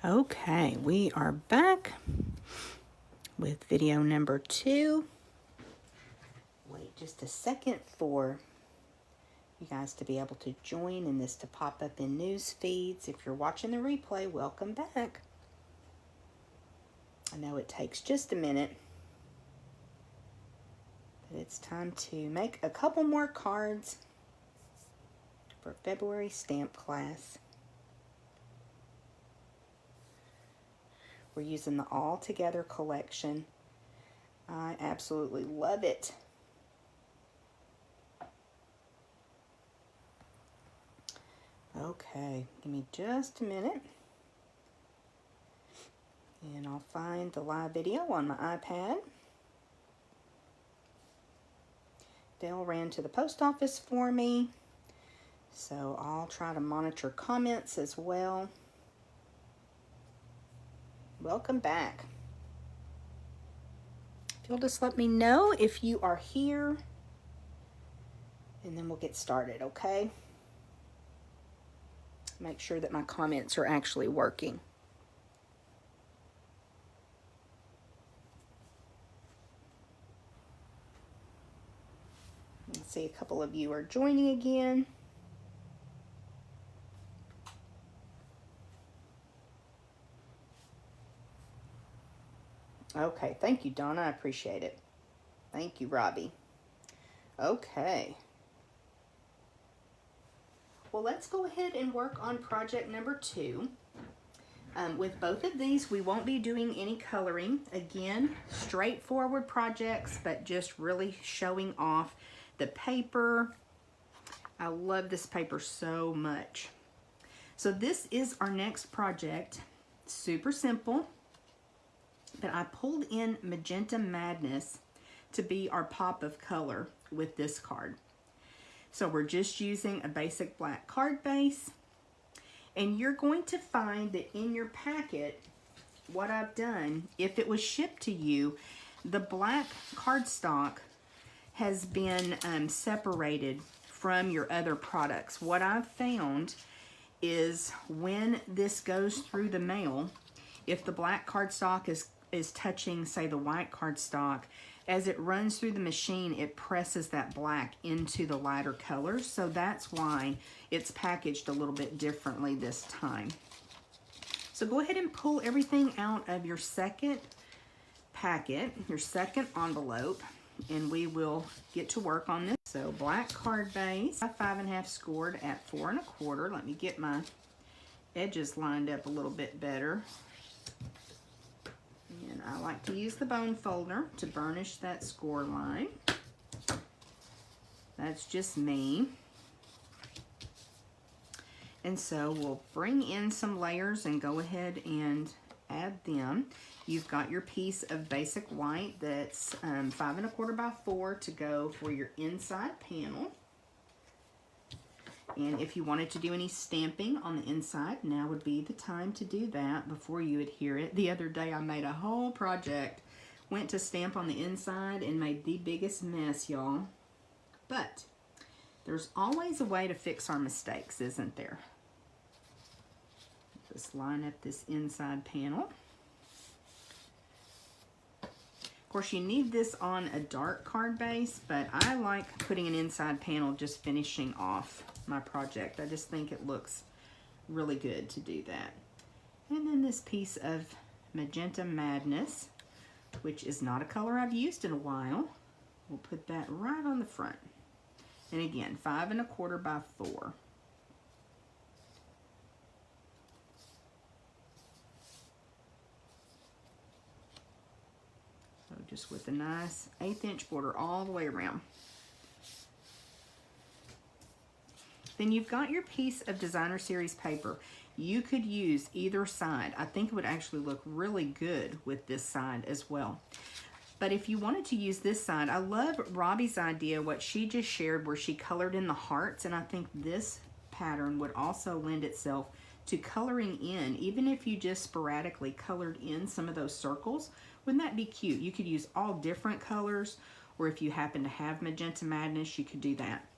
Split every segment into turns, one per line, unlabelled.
Okay, we are back with video number 2. Wait just a second for you guys to be able to join and this to pop up in news feeds. If you're watching the replay, welcome back. I know it takes just a minute, but it's time to make a couple more cards for February stamp class. We're using the All Together collection. I absolutely love it. Okay, give me just a minute. And I'll find the live video on my iPad. Dale ran to the post office for me, so I'll try to monitor comments as well. Welcome back. If you'll just let me know if you are here, and then we'll get started, okay? Make sure that my comments are actually working. I see a couple of you are joining again. Okay, thank you, Donna. I appreciate it. Thank you, Robbie. Okay. Well, let's go ahead and work on project number 2. With both of these, we won't be doing any coloring. Again, straightforward projects, but just really showing off the paper. I love this paper so much. So this is our next project. Super simple. But I pulled in Magenta Madness to be our pop of color with this card. So we're just using a basic black card base. And you're going to find that in your packet, what I've done, if it was shipped to you, the black cardstock has been separated from your other products. What I've found is when this goes through the mail, if the black cardstock is touching, say, the white cardstock, as it runs through the machine, it presses that black into the lighter colors. So that's why it's packaged a little bit differently this time. So go ahead and pull everything out of your second packet, your second envelope, and we will get to work on this. So black card base, 5.5 scored at 4 1/4. Let me get my edges lined up a little bit better. And I like to use the bone folder to burnish that score line. That's just me. And so we'll bring in some layers and go ahead and add them. You've got your piece of basic white that's 5 1/4 by 4 to go for your inside panel. And if you wanted to do any stamping on the inside, now would be the time to do that before you adhere it. The other day I made a whole project, went to stamp on the inside and made the biggest mess, y'all. But there's always a way to fix our mistakes, isn't there? Just line up this inside panel. Of course, you need this on a dark card base, but I like putting an inside panel just finishing off my project. I just think it looks really good to do that. And then this piece of Magenta Madness, which is not a color I've used in a while. We'll put that right on the front. And again, 5 1/4 by 4. So just with a nice 1/8 inch border all the way around. Then you've got your piece of Designer Series paper. You could use either side. I think it would actually look really good with this side as well. But if you wanted to use this side, I love Robbie's idea, what she just shared, where she colored in the hearts, and I think this pattern would also lend itself to coloring in, even if you just sporadically colored in some of those circles. Wouldn't that be cute? You could use all different colors, or if you happen to have Magenta Madness, you could do that.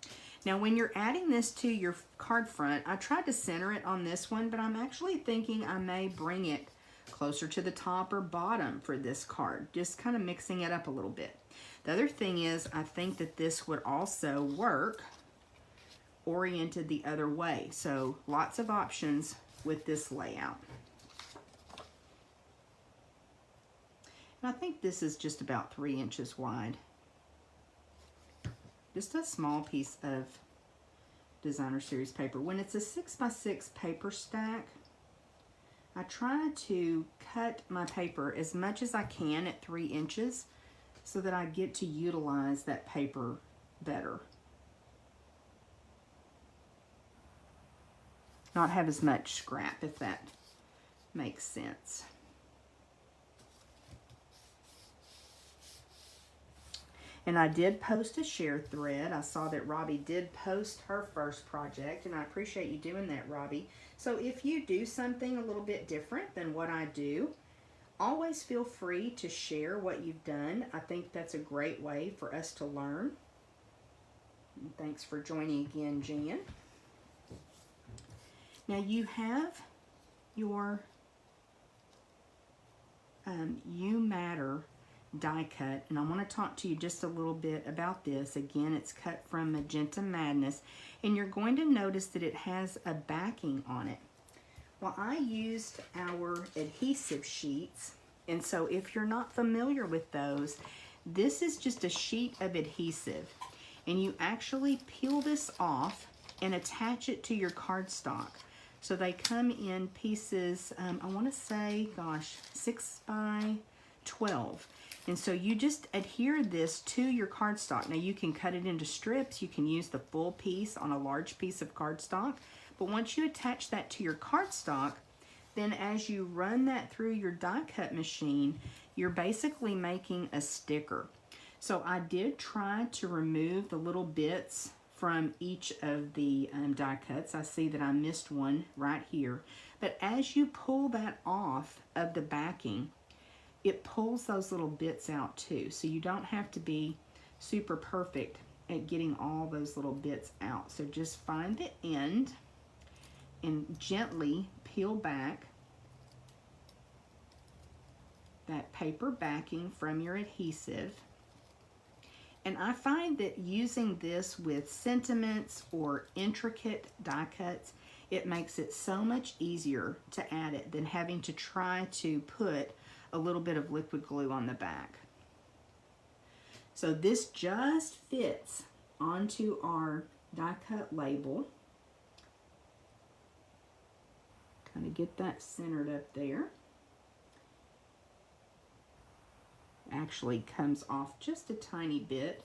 Now when you're adding this to your card front, I tried to center it on this one, but I'm actually thinking I may bring it closer to the top or bottom for this card, just kind of mixing it up a little bit. The other thing is, I think that this would also work oriented the other way. So lots of options with this layout. And I think this is just about 3 inches wide. Just a small piece of designer series paper. When it's a 6x6 paper stack, I try to cut my paper as much as I can at 3 inches so that I get to utilize that paper better. Not have as much scrap, if that makes sense. And I did post a share thread. I saw that Robbie did post her first project, and I appreciate you doing that, Robbie. So if you do something a little bit different than what I do, always feel free to share what you've done. I think that's a great way for us to learn. And thanks for joining again, Jan. Now you have your You Matter die cut, and I want to talk to you just a little bit about this. Again, it's cut from Magenta Madness, and you're going to notice that it has a backing on it. Well, I used our adhesive sheets, and so if you're not familiar with those, this is just a sheet of adhesive, and you actually peel this off and attach it to your cardstock. So they come in pieces, I want to say, gosh, 6 by 12. And so you just adhere this to your cardstock. Now you can cut it into strips. You can use the full piece on a large piece of cardstock. But once you attach that to your cardstock, then as you run that through your die cut machine, you're basically making a sticker. So I did try to remove the little bits from each of the die cuts. I see that I missed one right here. But as you pull that off of the backing, it pulls those little bits out too. So you don't have to be super perfect at getting all those little bits out. So just find the end and gently peel back that paper backing from your adhesive. And I find that using this with sentiments or intricate die cuts, it makes it so much easier to add it than having to try to put a little bit of liquid glue on the back. So this just fits onto our die cut label. Kind of get that centered up there. Actually comes off just a tiny bit,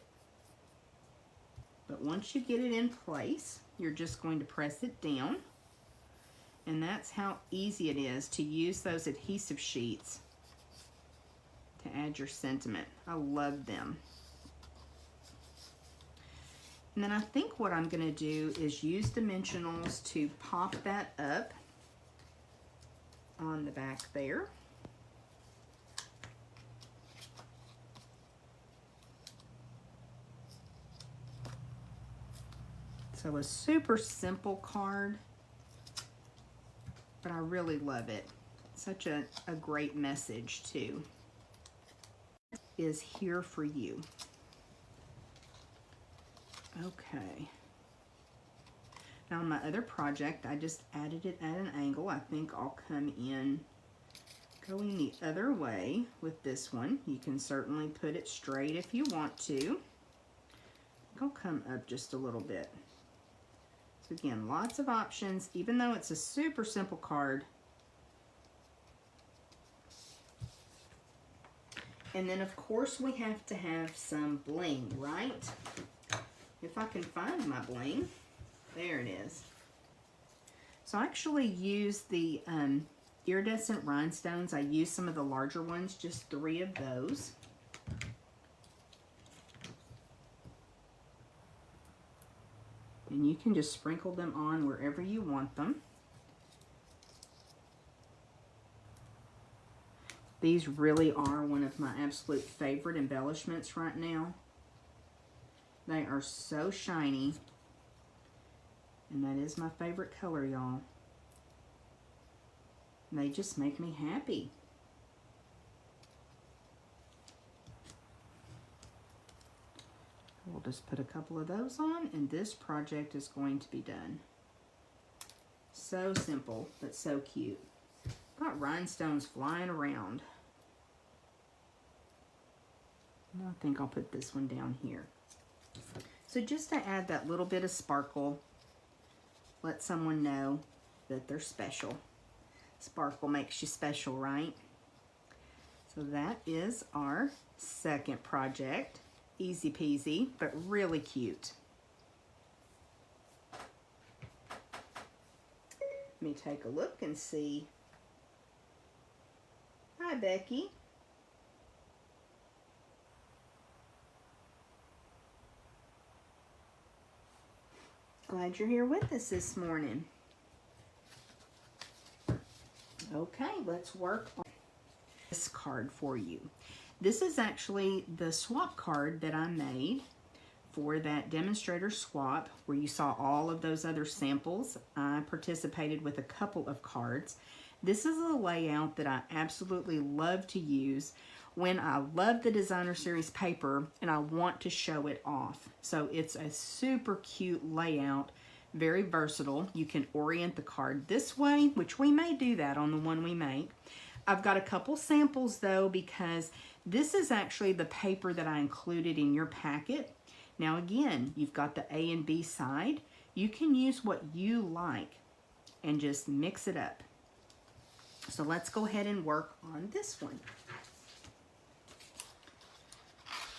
but once you get it in place, you're just going to press it down, and that's how easy it is to use those adhesive sheets to add your sentiment. I love them. And then I think what I'm going to do is use dimensionals to pop that up on the back there. So a super simple card, but I really love it. Such a great message too. Is here for you. Okay. Now on my other project, I just added it at an angle. I think I'll come in going the other way with this one. You can certainly put it straight if you want to. I'll come up just a little bit. So again, lots of options, even though it's a super simple card. And then of course we have to have some bling, right? If I can find my bling, there it is. So I actually use the iridescent rhinestones. I use some of the larger ones, just 3 of those. And you can just sprinkle them on wherever you want them. These really are one of my absolute favorite embellishments right now. They are so shiny And that is my favorite color, y'all. They just make me happy. We'll just put a couple of those on, and this project is going to be done. So simple, but so cute. Got rhinestones flying around. I think I'll put this one down here. So just to add that little bit of sparkle, let someone know that they're special. Sparkle makes you special, right? So that is our second project. Easy peasy, but really cute. Let me take a look and see. Hi, Becky. Glad you're here with us this morning. Okay, let's work on this card for you. This is actually the swap card that I made for that demonstrator swap where you saw all of those other samples. I participated with a couple of cards. This is a layout that I absolutely love to use when I love the designer series paper and I want to show it off. So it's a super cute layout, very versatile. You can orient the card this way, which we may do that on the one we make. I've got a couple samples though, because this is actually the paper that I included in your packet. Now again, you've got the A and B side. You can use what you like and just mix it up. So let's go ahead and work on this one.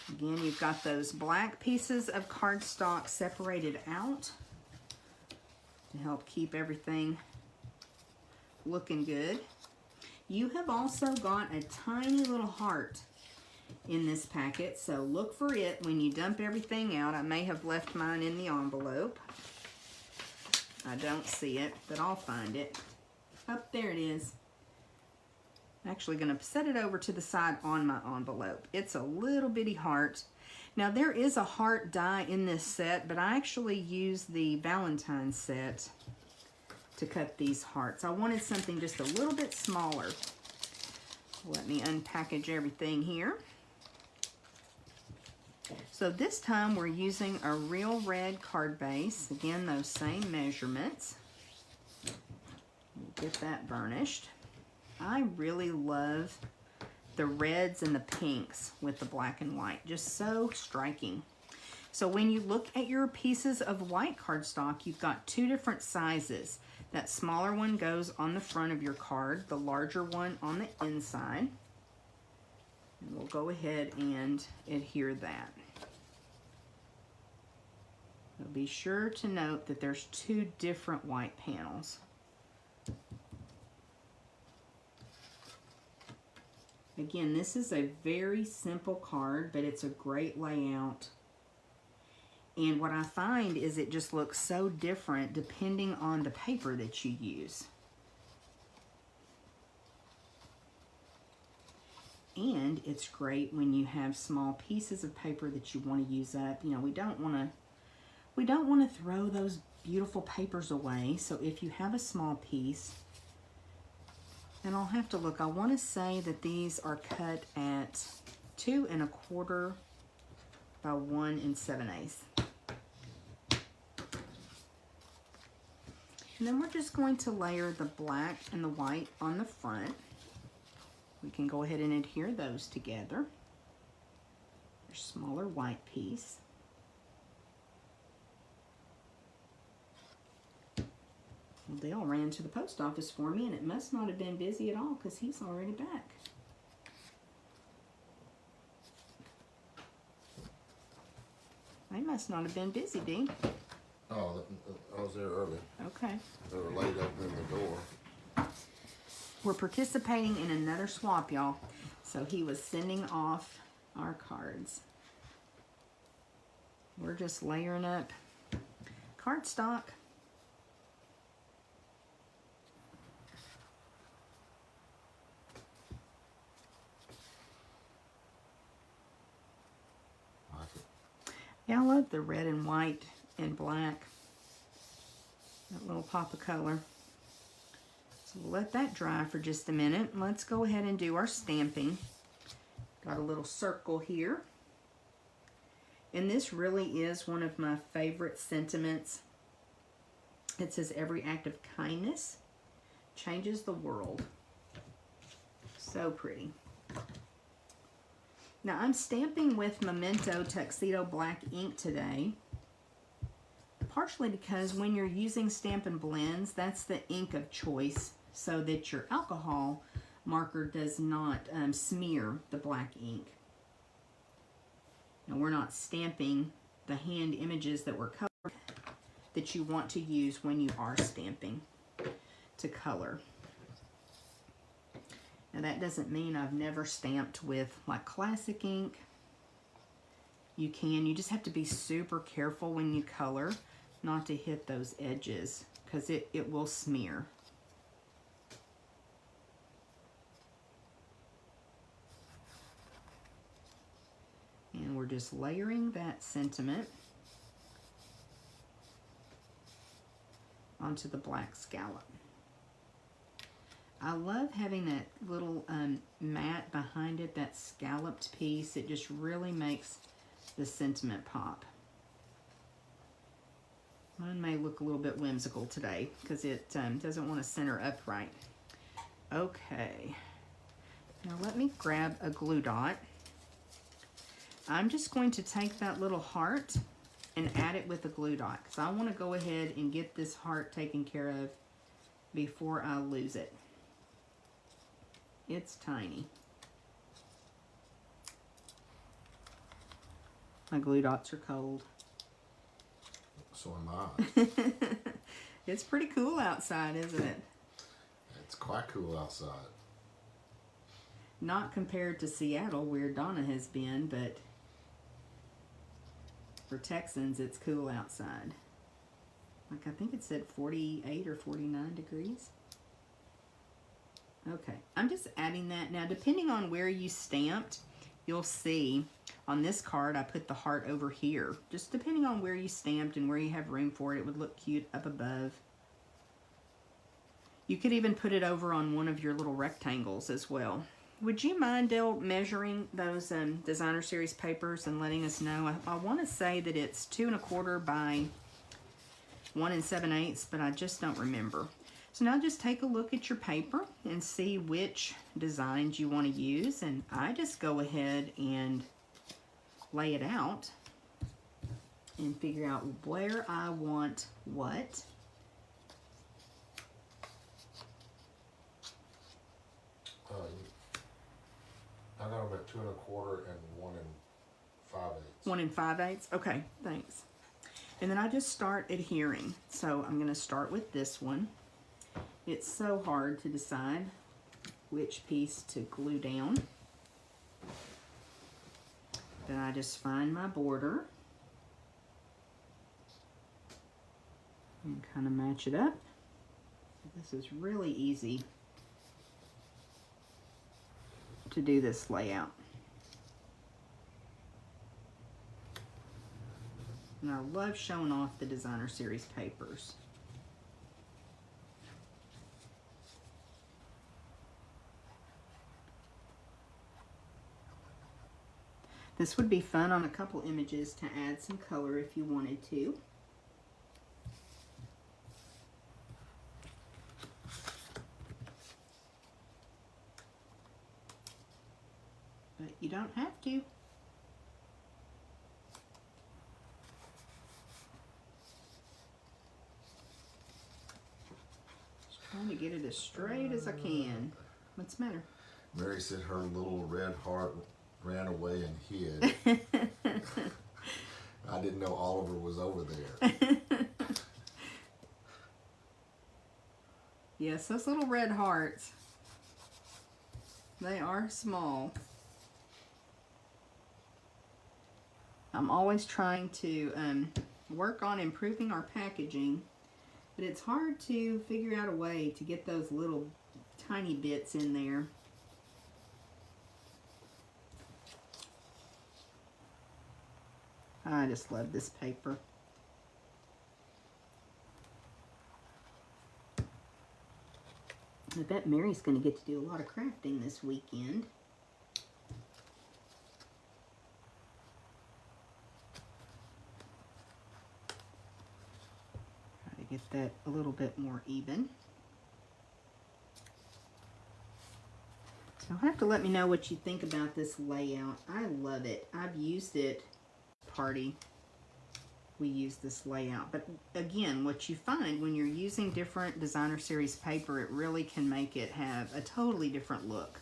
Again, you've got those black pieces of cardstock separated out to help keep everything looking good. You have also got a tiny little heart in this packet, so look for it when you dump everything out. I may have left mine in the envelope. I don't see it, but I'll find it. Up there it is. I'm actually going to set it over to the side on my envelope. It's a little bitty heart. Now there is a heart die in this set, but I actually used the Valentine's set to cut these hearts. I wanted something just a little bit smaller. Let me unpackage everything here. So this time we're using a real red card base. Again, those same measurements. We'll get that burnished. I really love the reds and the pinks with the black and white. Just so striking. So when you look at your pieces of white cardstock, you've got two different sizes. That smaller one goes on the front of your card, the larger one on the inside. And we'll go ahead and adhere that. So be sure to note that there's two different white panels. Again, this is a very simple card, but it's a great layout. And what I find is it just looks so different depending on the paper that you use. And it's great when you have small pieces of paper that you want to use up. You know, we don't want to throw those beautiful papers away. So if you have a small piece, and I'll have to look, I want to say that these are cut at 2 1/4 by 1 7/8. And then we're just going to layer the black and the white on the front. We can go ahead and adhere those together. Your smaller white piece. Well, Dale ran to the post office for me, and it must not have been busy at all because he's already back. They must not have been busy, Dee.
Oh, I was there early.
Okay.
They were laid opening the door.
We're participating in another swap, y'all. So he was sending off our cards. We're just layering up cardstock.
Like it.
Yeah, I love the red and white and black. little pop of color. So we'll let that dry for just a minute. Let's go ahead and do our stamping. Got a little circle here. And this really is one of my favorite sentiments. It says, every act of kindness changes the world. So pretty. Now I'm stamping with Memento Tuxedo Black ink today. Partially because when you're using Stampin' Blends, that's the ink of choice so that your alcohol marker does not smear the black ink. Now we're not stamping the hand images that were colored that you want to use when you are stamping to color. Now that doesn't mean I've never stamped with like classic ink. You just have to be super careful when you color not to hit those edges because it will smear. And we're just layering that sentiment onto the black scallop. I love having that little mat behind it, that scalloped piece. It just really makes the sentiment pop. Mine may look a little bit whimsical today because it doesn't want to center upright. Okay, now let me grab a glue dot. I'm just going to take that little heart and add it with a glue dot because I want to go ahead and get this heart taken care of before I lose it. It's tiny. My glue dots are cold.
So am I.
It's pretty cool outside, isn't it?
It's quite cool outside.
Not compared to Seattle where Donna has been, but for Texans it's cool outside. Like I think it said 48 or 49 degrees. Okay, I'm just adding that. Now, depending on where you stamped, you'll see on this card I put the heart over here. Just depending on where you stamped and where you have room for it, it would look cute up above. You could even put it over on one of your little rectangles as well. Would you mind, Dale, measuring those designer series papers and letting us know? I want to say that it's 2 1/4 by 1 7/8, but I just don't remember. So now just take a look at your paper and see which designs you want to use. And I just go ahead and lay it out and figure out where I want what.
I got them at 2 1/4 and 1 5/8.
1 5/8? Okay, thanks. And then I just start adhering. So I'm going to start with this one. It's so hard to decide which piece to glue down. Then I just find my border and kind of match it up. This is really easy to do this layout. And I love showing off the designer series papers. This would be fun on a couple images to add some color if you wanted to. But you don't have to. Just trying to get it as straight as I can. What's the matter?
Mary said her little red heart ran away and hid. I didn't know Oliver was over there.
Yes, those little red hearts, they are small. I'm always trying to work on improving our packaging, but it's hard to figure out a way to get those little tiny bits in there. I just love this paper. I bet Mary's going to get to do a lot of crafting this weekend. Try to get that a little bit more even. So you'll have to let me know what you think about this layout. I love it. I've used it party. We use this layout, but again, what you find when you're using different designer series paper, it really can make it have a totally different look.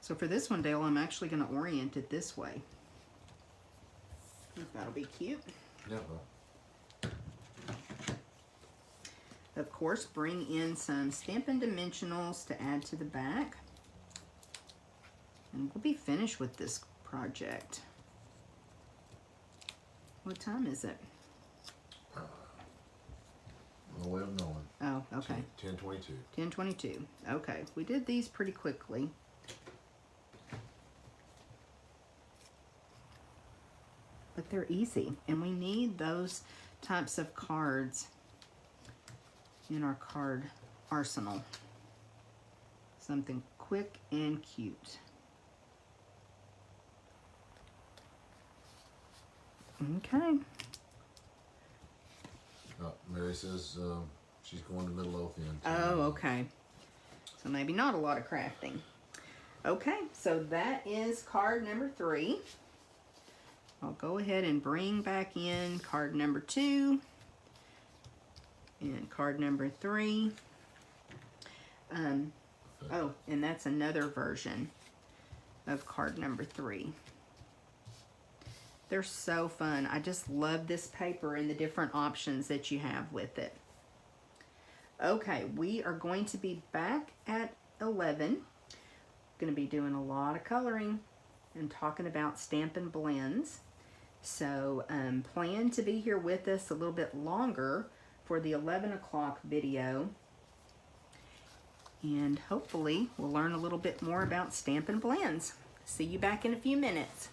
So for this one, Dale, I'm actually going to orient it this way. That'll be cute.
Yeah.
Of course, bring in some Stampin' dimensionals to add to the back, and we'll be finished with this project. What time is it?
No way of knowing.
Oh, okay.
10:22.
10:22. Okay, we did these pretty quickly. But they're easy, and we need those types of cards in our card arsenal. Something quick and cute. Okay.
Mary says she's going to Midlothian.
Oh, okay. So maybe not a lot of crafting. Okay, so that is card number 3. I'll go ahead and bring back in card number 2 and card number 3. Oh, and that's another version of card number 3. They're so fun. I just love this paper and the different options that you have with it. Okay, we are going to be back at 11. Going to be doing a lot of coloring and talking about Stampin' Blends. So plan to be here with us a little bit longer for the 11 o'clock video. And hopefully we'll learn a little bit more about Stampin' Blends. See you back in a few minutes.